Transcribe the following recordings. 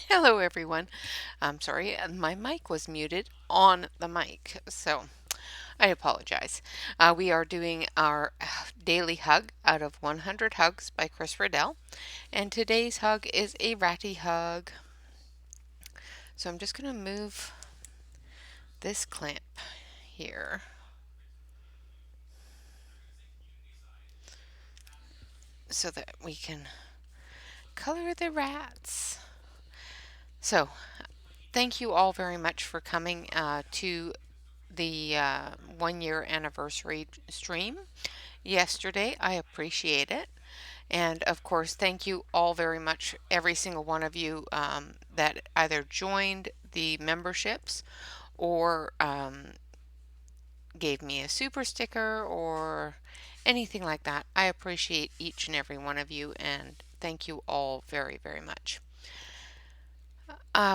Hello, everyone. I'm sorry, my mic was muted on the mic, so I apologize. We are doing our daily hug out of 100 Hugs by Chris Riddell, and today's hug is a ratty hug. So I'm just going to move this clamp here so that we can color the rats. So, thank you all very much for coming to the 1 year anniversary stream yesterday. I appreciate it. And of course, thank you all very much, every single one of you that either joined the memberships or gave me a super sticker or anything like that. I appreciate each and every one of you, and thank you all very, very much.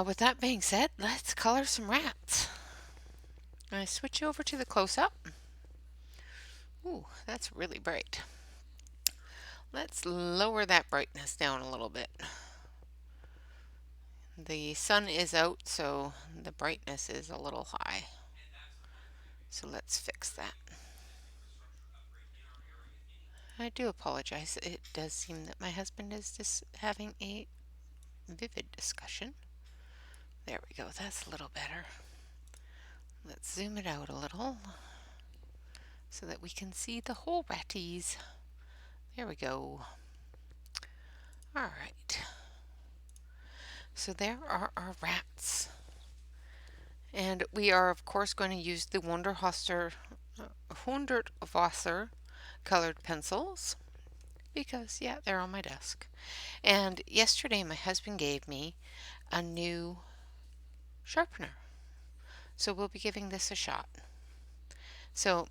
With that being said, let's color some rats. I switch over to the close-up. Ooh, that's really bright. Let's lower that brightness down a little bit. The sun is out, so the brightness is a little high. So let's fix that. I do apologize. It does seem that my husband is just having a vivid discussion. There we go. That's a little better. Let's zoom it out a little so that we can see the whole ratties. There we go. All right. So there are our rats. And we are, of course, going to use the Hundertwasser colored pencils because, yeah, they're on my desk. And yesterday, my husband gave me a new sharpener. So we'll be giving this a shot. So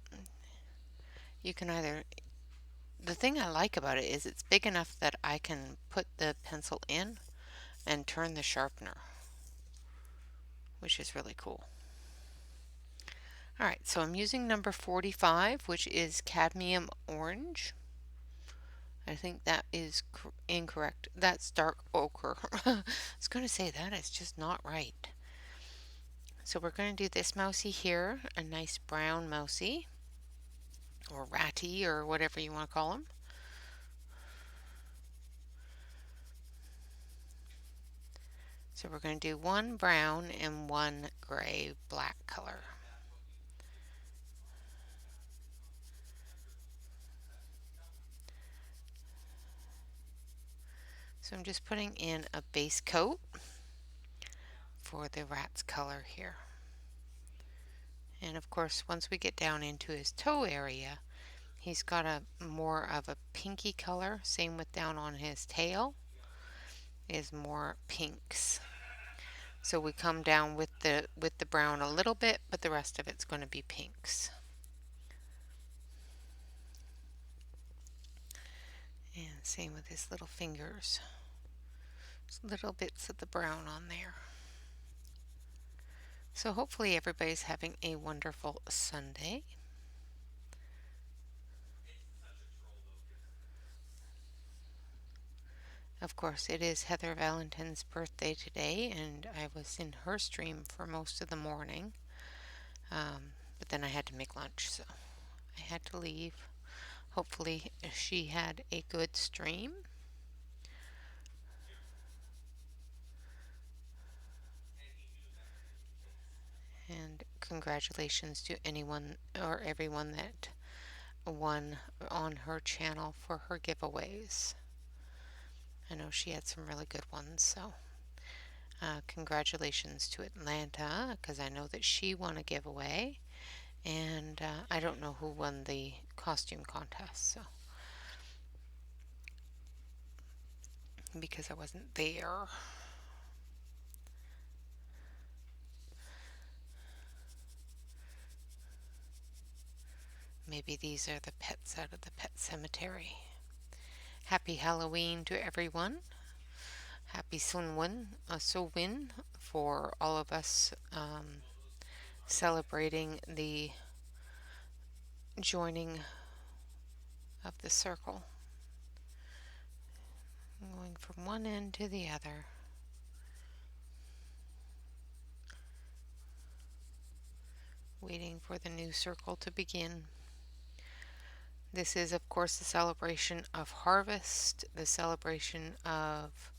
you can either, the thing I like about it is it's big enough that I can put the pencil in and turn the sharpener, which is really cool. Alright, so I'm using number 45, which is cadmium orange. I think that is incorrect. That's dark ochre. I was going to say that is just not right. So we're going to do this mousy here, a nice brown mousy, or ratty, or whatever you want to call them. So we're going to do one brown and one gray black color. So I'm just putting in a base coat for the rat's color here. And of course, once we get down into his toe area, he's got a more of a pinky color. Same with down on his tail is more pinks. So we come down with the brown a little bit, but the rest of it's going to be pinks. And same with his little fingers. Just little bits of the brown on there. So hopefully everybody's having a wonderful Sunday. Of course, it is Heather Valentine's birthday today, and I was in her stream for most of the morning. But then I had to make lunch, so I had to leave. Hopefully, she had a good stream. And congratulations to anyone or everyone that won on her channel for her giveaways. I know she had some really good ones, so congratulations to Atlanta because I know that she won a giveaway, and I don't know who won the costume contest, so because I wasn't there. Maybe these are the pets out of the pet cemetery. Happy Halloween to everyone. Happy Sowin for all of us celebrating the joining of the circle. I'm going from one end to the other. waiting for the new circle to begin. This is, of course, the celebration of harvest, the celebration of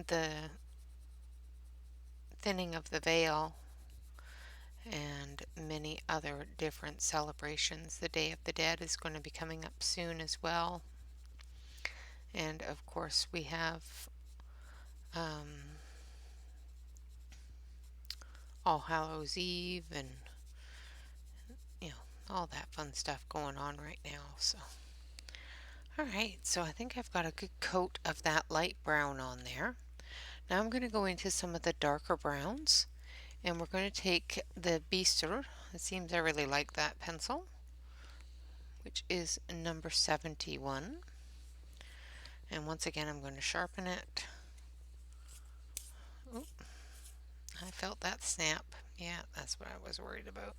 the thinning of the veil, and many other different celebrations. The Day of the Dead is going to be coming up soon as well. And of course, we have All Hallows Eve and all that fun stuff going on right now. So, all right, so I think I've got a good coat of that light brown on there. Now I'm going to go into some of the darker browns, and we're going to take the Beaster. It seems I really like that pencil, which is number 71. And once again, I'm going to sharpen it. Oop, I felt that snap. Yeah, that's what I was worried about.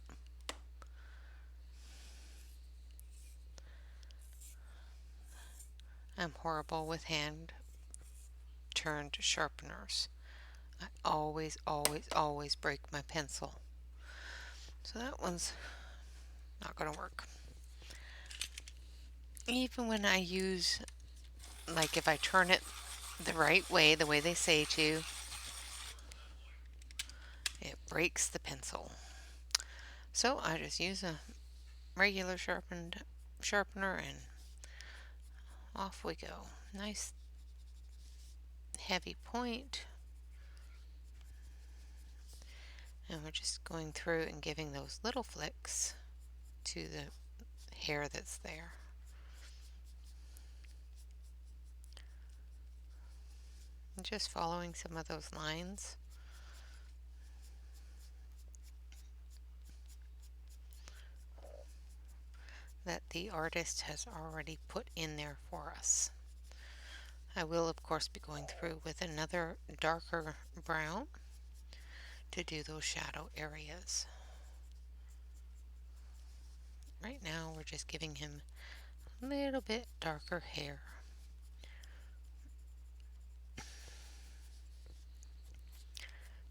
I'm horrible with hand turned sharpeners. I always, always, always break my pencil. So that one's not going to work. Even when I use, like if I turn it the right way, the way they say to, it breaks the pencil. So I just use a regular sharpener and off we go. Nice heavy point. And we're just going through and giving those little flicks to the hair that's there. And just following some of those lines. That the artist has already put in there for us. I will of course be going through with another darker brown to do those shadow areas. Right now we're just giving him a little bit darker hair.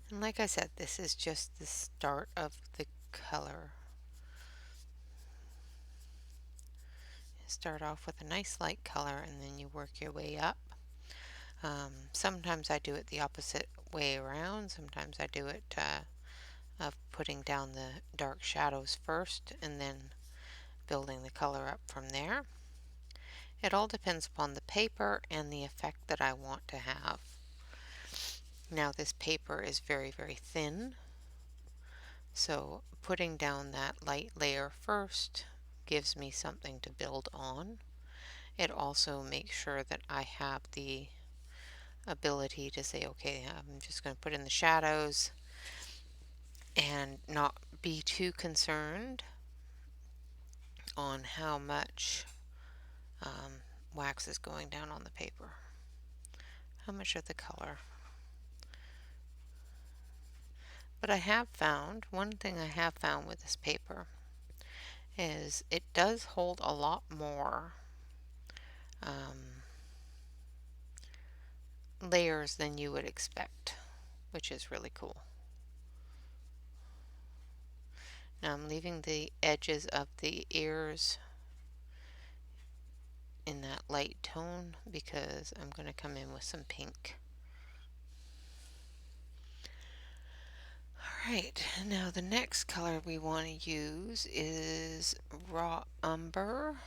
And like I said, this is just the start of the color. Start off with a nice light color and then you work your way up. Sometimes I do it the opposite way around. Sometimes I do it of putting down the dark shadows first and then building the color up from there. It all depends upon the paper and the effect that I want to have. Now this paper is very, very thin, so putting down that light layer first gives me something to build on. It also makes sure that I have the ability to say, okay, I'm just going to put in the shadows and not be too concerned on how much wax is going down on the paper. How much of the color? But I have found, one thing I have found with this paper is it does hold a lot more layers than you would expect, which is really cool. Now I'm leaving the edges of the ears in that light tone because I'm going to come in with some pink. Alright, now the next color we want to use is Raw Umber.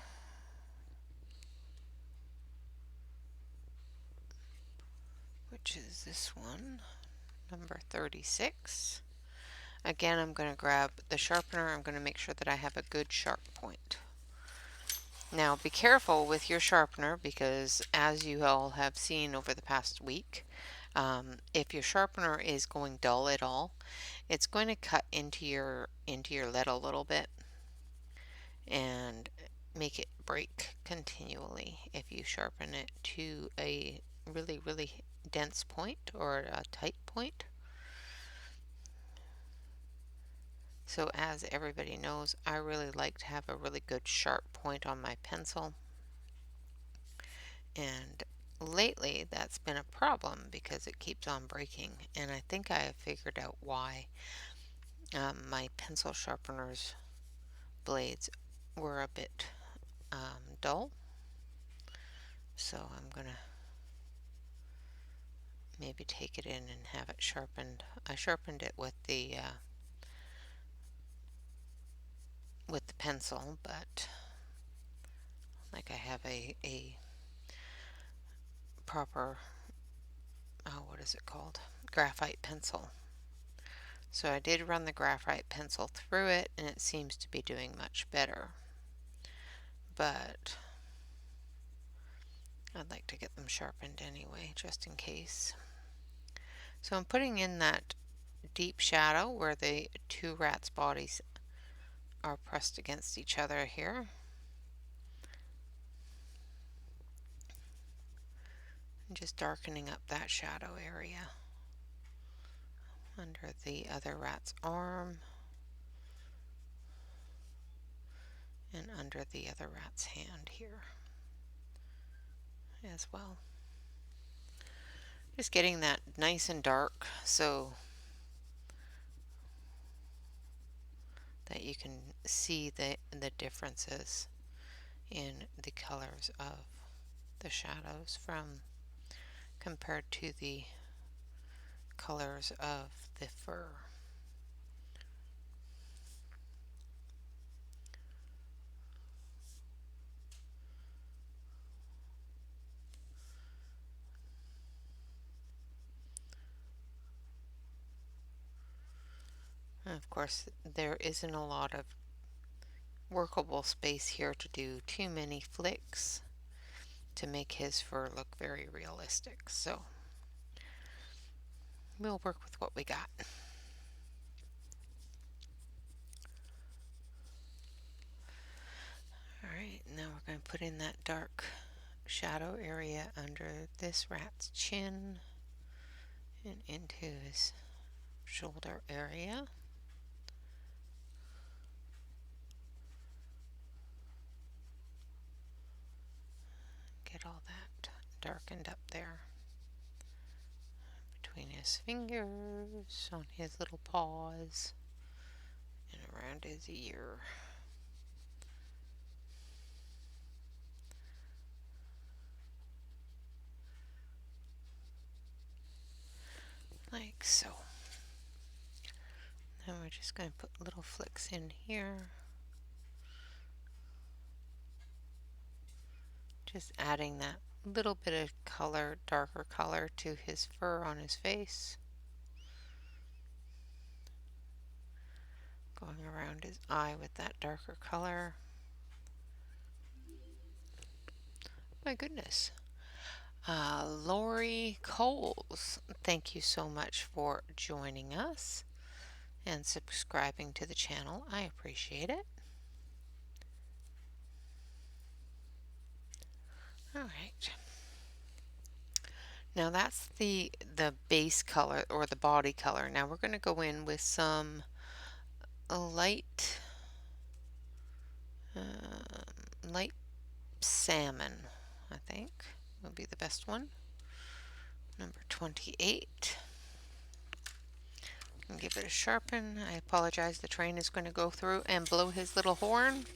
Which is this one, number 36. Again, I'm going to grab the sharpener. I'm going to make sure that I have a good sharp point. Now be careful with your sharpener because as you all have seen over the past week, if your sharpener is going dull at all, it's going to cut into your lead a little bit and make it break continually if you sharpen it to a really, really dense point or a tight point. So as everybody knows, I really like to have a really good sharp point on my pencil. And lately that's been a problem because it keeps on breaking, and I think I have figured out why. My pencil sharpener's blades were a bit dull, so I'm gonna maybe take it in and have it sharpened. I sharpened it with the pencil, but like I have a proper, what is it called? Graphite pencil. So I did run the graphite pencil through it, and it seems to be doing much better. But I'd like to get them sharpened anyway, just in case. So I'm putting in that deep shadow where the two rats' bodies are pressed against each other here. And just darkening up that shadow area under the other rat's arm and under the other rat's hand here as well. Just getting that nice and dark so that you can see the differences in the colors of the shadows from compared to the colors of the fur. And of course, there isn't a lot of workable space here to do too many flicks to make his fur look very realistic. So we'll work with what we got. Alright, now we're going to put in that dark shadow area under this rat's chin and into his shoulder area. Get all that darkened up there between his fingers, on his little paws, and around his ear. Like so. Then we're just going to put little flicks in here. Just adding that little bit of color, darker color to his fur on his face. Going around his eye with that darker color. My goodness. Lori Coles, thank you so much for joining us and subscribing to the channel. I appreciate it. All right. Now that's the base color or the body color. Now we're going to go in with some light light salmon, I think will be the best one. Number 28. And give it a sharpen. I apologize, the train is going to go through and blow his little horn.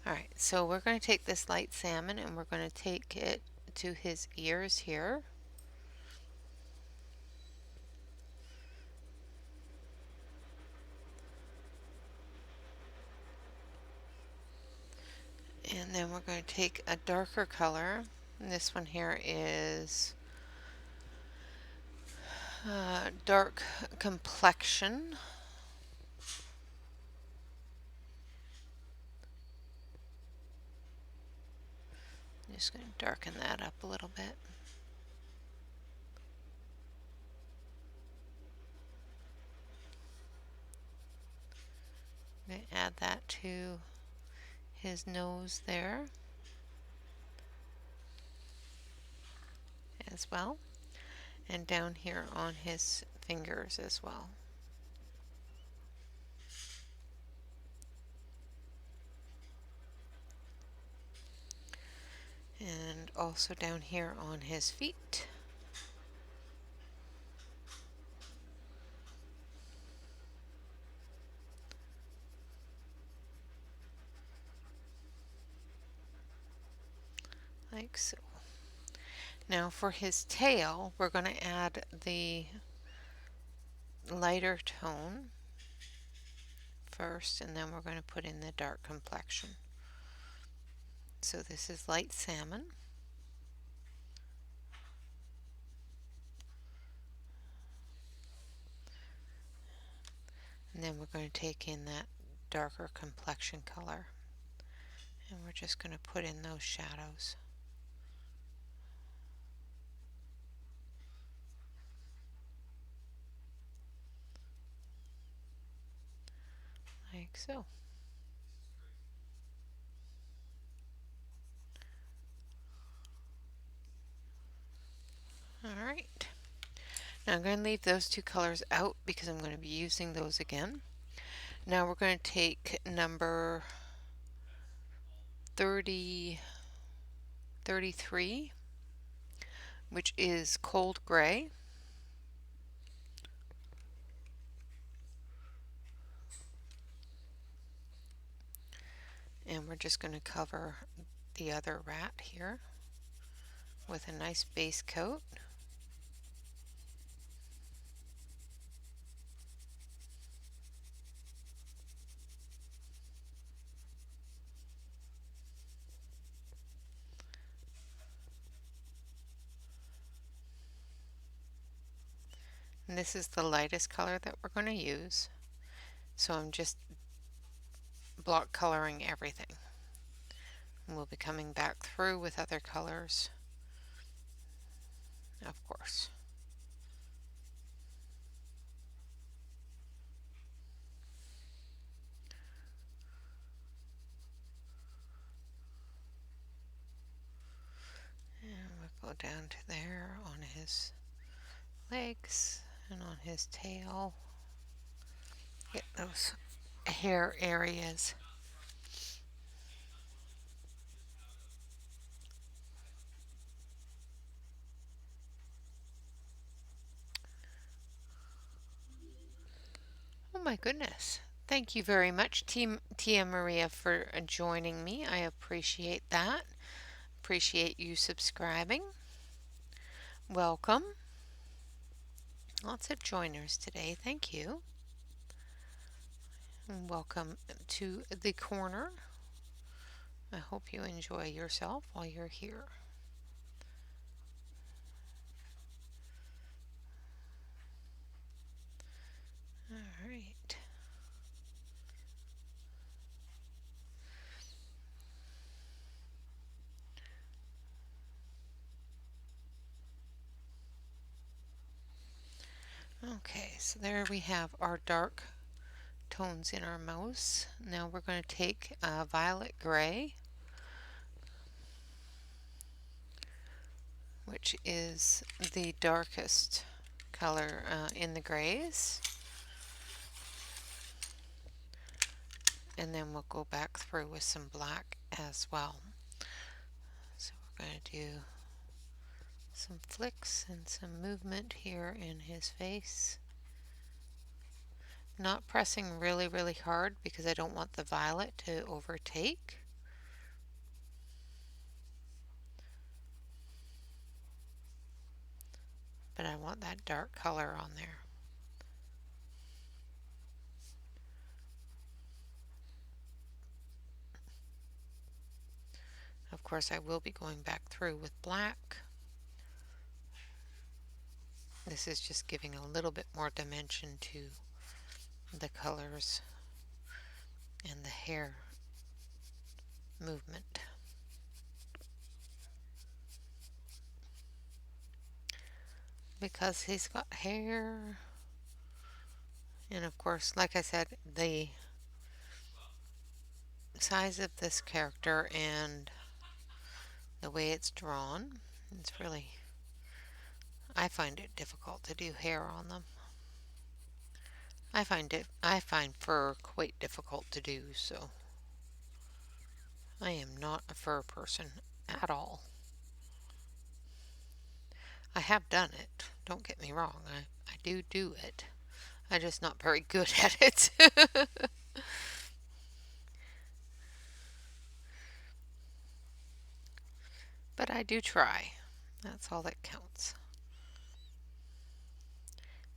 Alright, so we're going to take this light salmon and we're going to take it to his ears here. And then we're going to take a darker color. And this one here is dark complexion. I'm just going to darken that up a little bit. I'm going to add that to his nose there as well, and down here on his fingers as well. And also down here on his feet. Like so. Now for his tail, we're going to add the lighter tone first, and then we're going to put in the dark complexion. So this is light salmon. And then we're going to take in that darker complexion color. And we're just going to put in those shadows. Like so. Alright. Now I'm going to leave those two colors out because I'm going to be using those again. Now we're going to take number 33, which is cold gray. And we're just going to cover the other rat here with a nice base coat. And this is the lightest color that we're going to use. So I'm just block coloring everything. And we'll be coming back through with other colors, of course. And we'll go down to there on his legs and on his tail. Get those hair areas. Oh my goodness. Thank you very much, Tia Maria, for joining me. I appreciate that. Appreciate you subscribing. Welcome. Lots of joiners today. Thank you. And welcome to the corner. I hope you enjoy yourself while you're here. All right. Okay, so there we have our dark tones in our mouse. Now we're going to take violet gray, which is the darkest color in the grays. And then we'll go back through with some black as well. So we're going to do some flicks and some movement here in his face. Not pressing really, really hard because I don't want the violet to overtake. But I want that dark color on there. Of course, I will be going back through with black. This is just giving a little bit more dimension to the colors and the hair movement. Because he's got hair. And of course, like I said, the size of this character and the way it's drawn, it's really, I find it difficult to do hair on them. I find fur quite difficult to do, so I am not a fur person at all. I have done it. Don't get me wrong. I do it. I'm just not very good at it. But I do try. That's all that counts.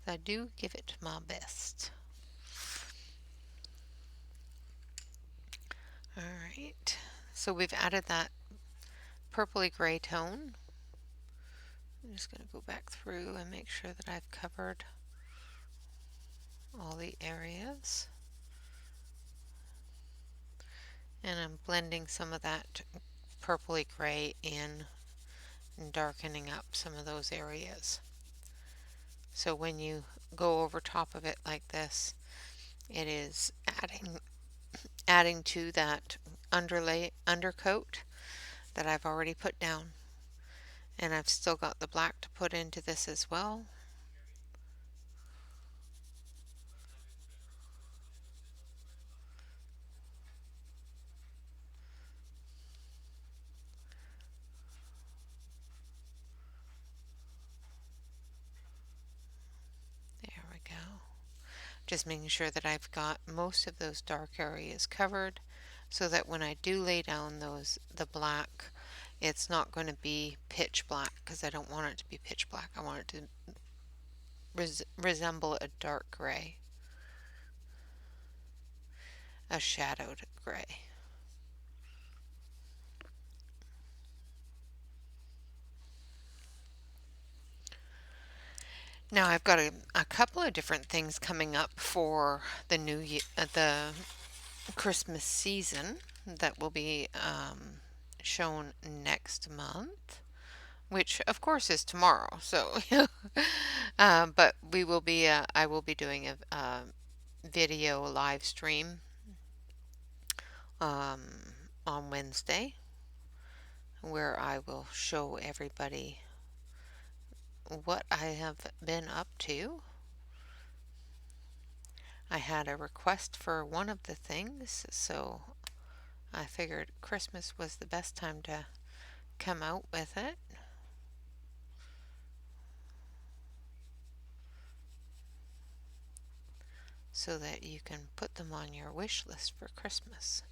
I do give it my best. Alright. So we've added that purpley gray tone. I'm just going to go back through and make sure that I've covered all the areas. And I'm blending some of that purpley gray in and darkening up some of those areas. So when you go over top of it like this, it is adding to that undercoat that I've already put down. And I've still got the black to put into this as well. There we go. Just making sure that I've got most of those dark areas covered so that when I do lay down the black, it's not going to be pitch black because I don't want it to be pitch black. I want it to resemble a dark gray, a shadowed gray. Now I've got a couple of different things coming up for the new year, the Christmas season that will be shown next month, which of course is tomorrow. So, but we will be. I will be doing a video live stream um, on Wednesday, where I will show everybody what I have been up to. I had a request for one of the things, so I figured Christmas was the best time to come out with it. So that you can put them on your wish list for Christmas.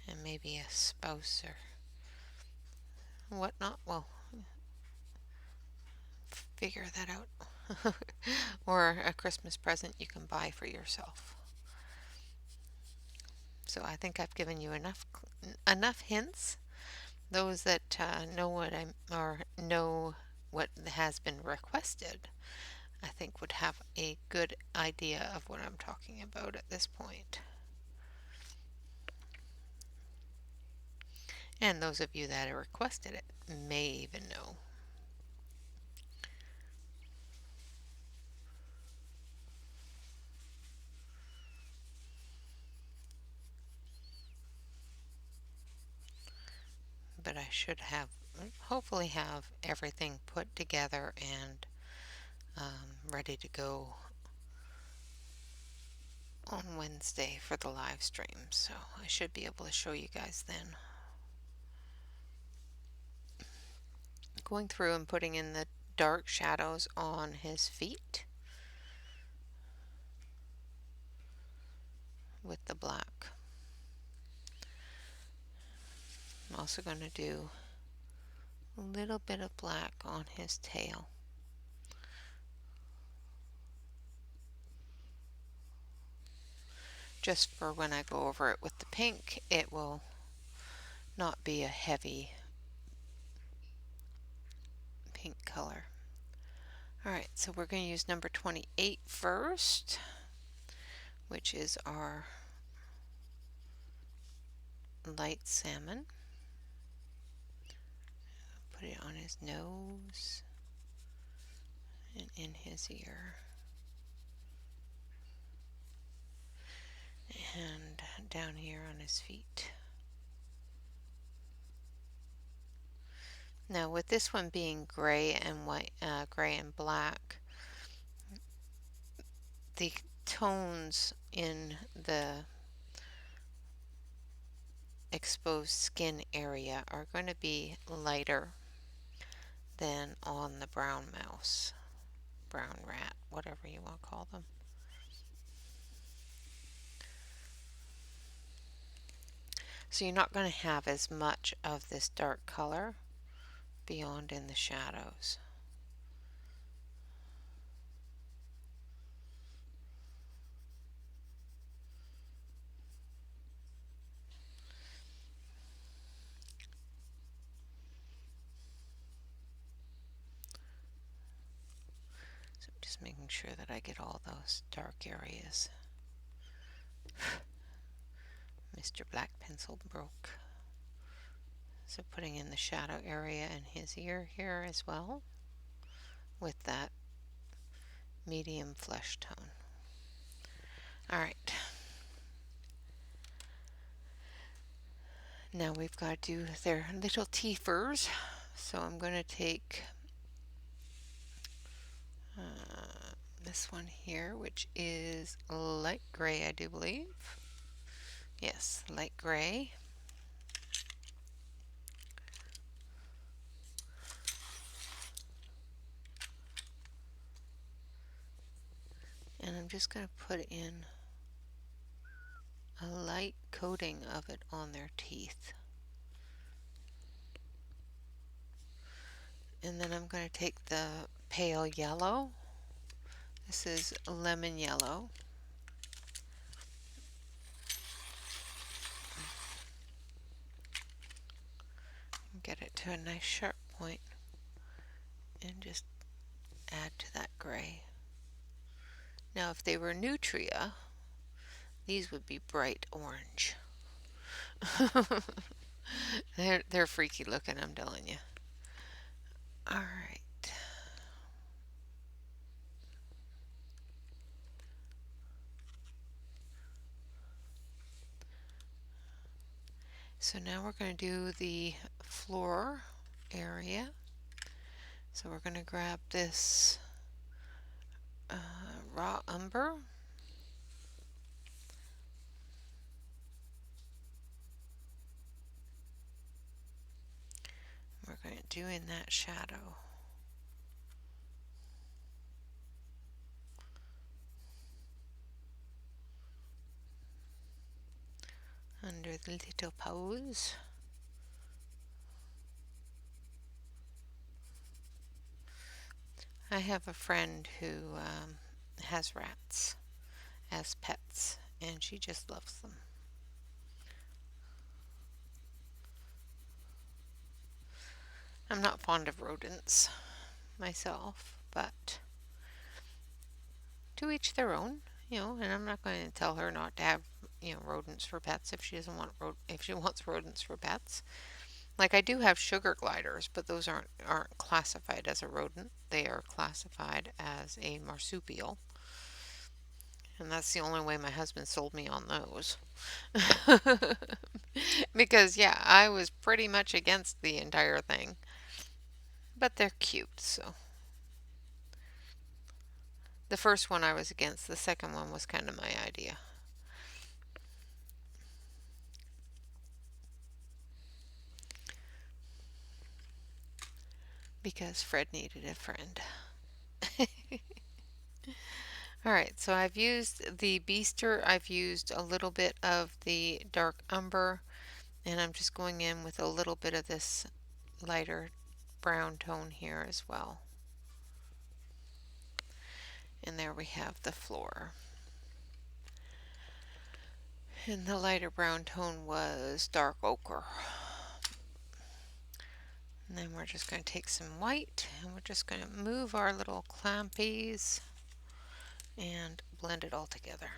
And maybe a spouse or whatnot will figure that out. Or a Christmas present you can buy for yourself. So I think I've given you enough hints. Those that know what or know what has been requested, I think would have a good idea of what I'm talking about at this point. And those of you that have requested it may even know. But I should hopefully have everything put together and ready to go on Wednesday for the live stream. So I should be able to show you guys then. Going through and putting in the dark shadows on his feet with the black. I'm also going to do a little bit of black on his tail. Just for when I go over it with the pink, it will not be a heavy pink color. Alright, so we're going to use number 28 first, which is our light salmon. Put it on his nose and in his ear. And down here on his feet. Now with this one being gray and white, gray and black, the tones in the exposed skin area are going to be lighter than on the brown mouse, brown rat, whatever you want to call them. So you're not going to have as much of this dark color beyond in the shadows. So I'm just making sure that I get all those dark areas. Mr. Black Pencil broke. So putting in the shadow area in his ear here as well with that medium flesh tone. Alright. Now we've got to do their little teethers. So I'm going to take this one here, which is light gray, I do believe. Yes, light gray. And I'm just going to put in a light coating of it on their teeth. And then I'm going to take the pale yellow. This is lemon yellow. Get it to a nice sharp point and just add to that gray. Now if they were nutria, these would be bright orange. They're freaky looking, I'm telling you. Alright. So now we're going to do the floor area. So we're going to grab this raw umber. We're going to do in that shadow. Under the little paws. I have a friend who has rats as pets, and she just loves them. I'm not fond of rodents myself, but to each their own, and I'm not going to tell her not to have, rodents for pets if she doesn't want if she wants rodents for pets. Like I do have sugar gliders, but those aren't classified as a rodent. They are classified as a marsupial. And that's the only way my husband sold me on those. Because, yeah, I was pretty much against the entire thing. But they're cute, so. The first one I was against. The second one was kind of my idea. Because Fred needed a friend. Alright, so I've used the Beaster. I've used a little bit of the dark umber. And I'm just going in with a little bit of this lighter brown tone here as well. And there we have the floor. And the lighter brown tone was dark ochre. And then we're just going to take some white and we're just going to move our little clampies and blend it all together.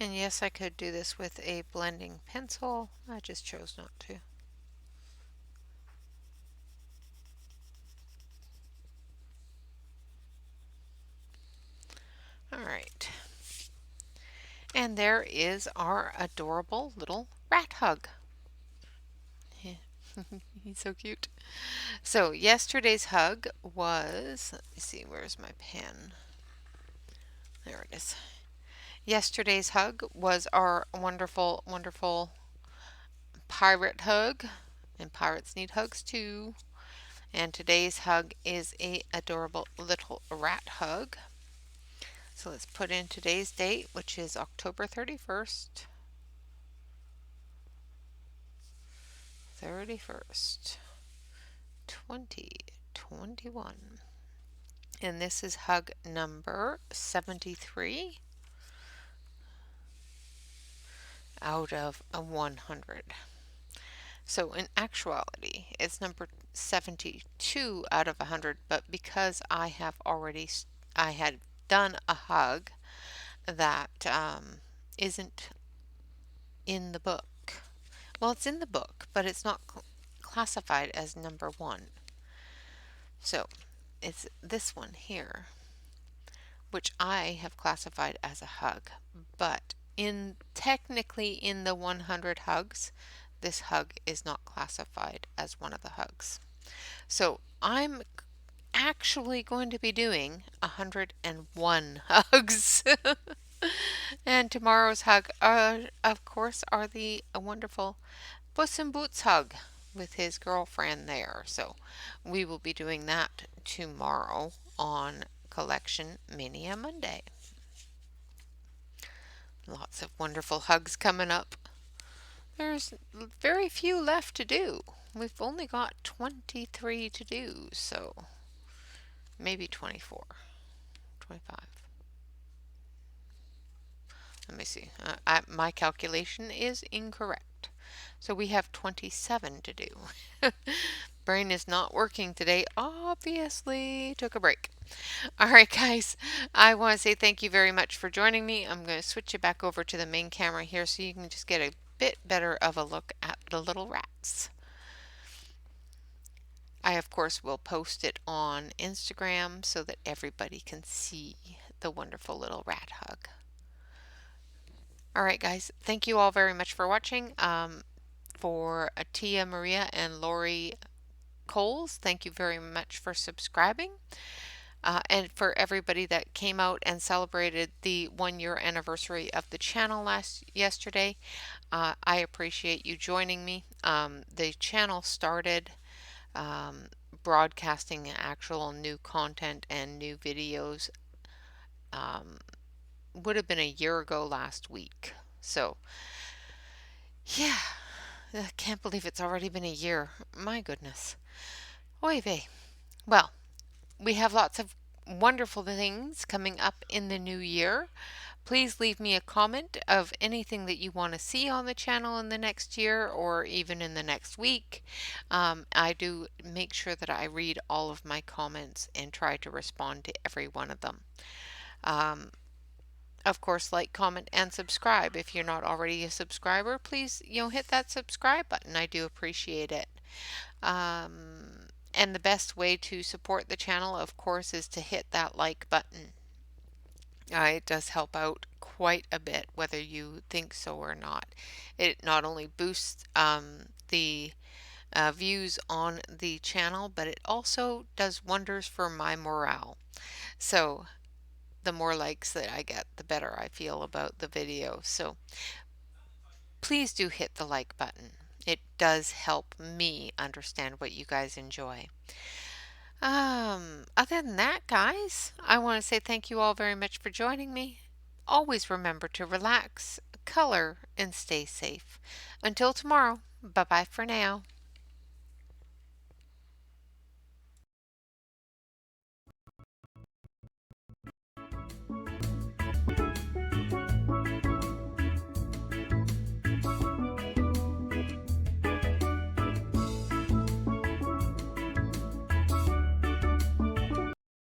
And yes, I could do this with a blending pencil. I just chose not to. Alright. And there is our adorable little rat hug. He's so cute. So yesterday's hug was, let me see, where's my pen? There it is. Yesterday's hug was our wonderful, wonderful pirate hug, and pirates need hugs too. And today's hug is a adorable little rat hug. So let's put in today's date, which is October 31st. 31st, 2021. And this is hug number 73 out of a 100. So in actuality, it's number 72 out of 100, but because I had done a hug that isn't in the book. Well, it's in the book, but it's not classified as number one. So it's this one here, which I have classified as a hug, but technically in the 100 hugs, this hug is not classified as one of the hugs. So I'm actually going to be doing 101 hugs. And tomorrow's hug, of course, are the wonderful Puss in Boots hug with his girlfriend there. So we will be doing that tomorrow on Collection Mania Monday. Lots of wonderful hugs coming up. There's very few left to do. We've only got 23 to do, so maybe 24, 25. Let me see. My calculation is incorrect. So we have 27 to do. Brain is not working today. Obviously, took a break. All right, guys. I want to say thank you very much for joining me. I'm going to switch it back over to the main camera here so you can just get a bit better of a look at the little rats. I, of course, will post it on Instagram so that everybody can see the wonderful little rat hug. All right, guys. Thank you all very much for watching. For Tia Maria and Lori Coles, thank you very much for subscribing. And for everybody that came out and celebrated the 1 year anniversary of the channel yesterday, I appreciate you joining me. The channel started broadcasting actual new content and new videos would have been a year ago last week. So yeah, I can't believe it's already been a year. My goodness. Oy vey. Well, we have lots of wonderful things coming up in the new year. Please leave me a comment of anything that you want to see on the channel in the next year or even in the next week. I do make sure that I read all of my comments and try to respond to every one of them. Of course, like, comment, and subscribe. If you're not already a subscriber, please, hit that subscribe button. I do appreciate it. And the best way to support the channel, of course, is to hit that like button. It does help out quite a bit, whether you think so or not. It not only boosts the views on the channel, but it also does wonders for my morale. So the more likes that I get, the better I feel about the video. So please do hit the like button. It does help me understand what you guys enjoy. Other than that, guys, I want to say thank you all very much for joining me. Always remember to relax, color, and stay safe. Until tomorrow, bye-bye for now.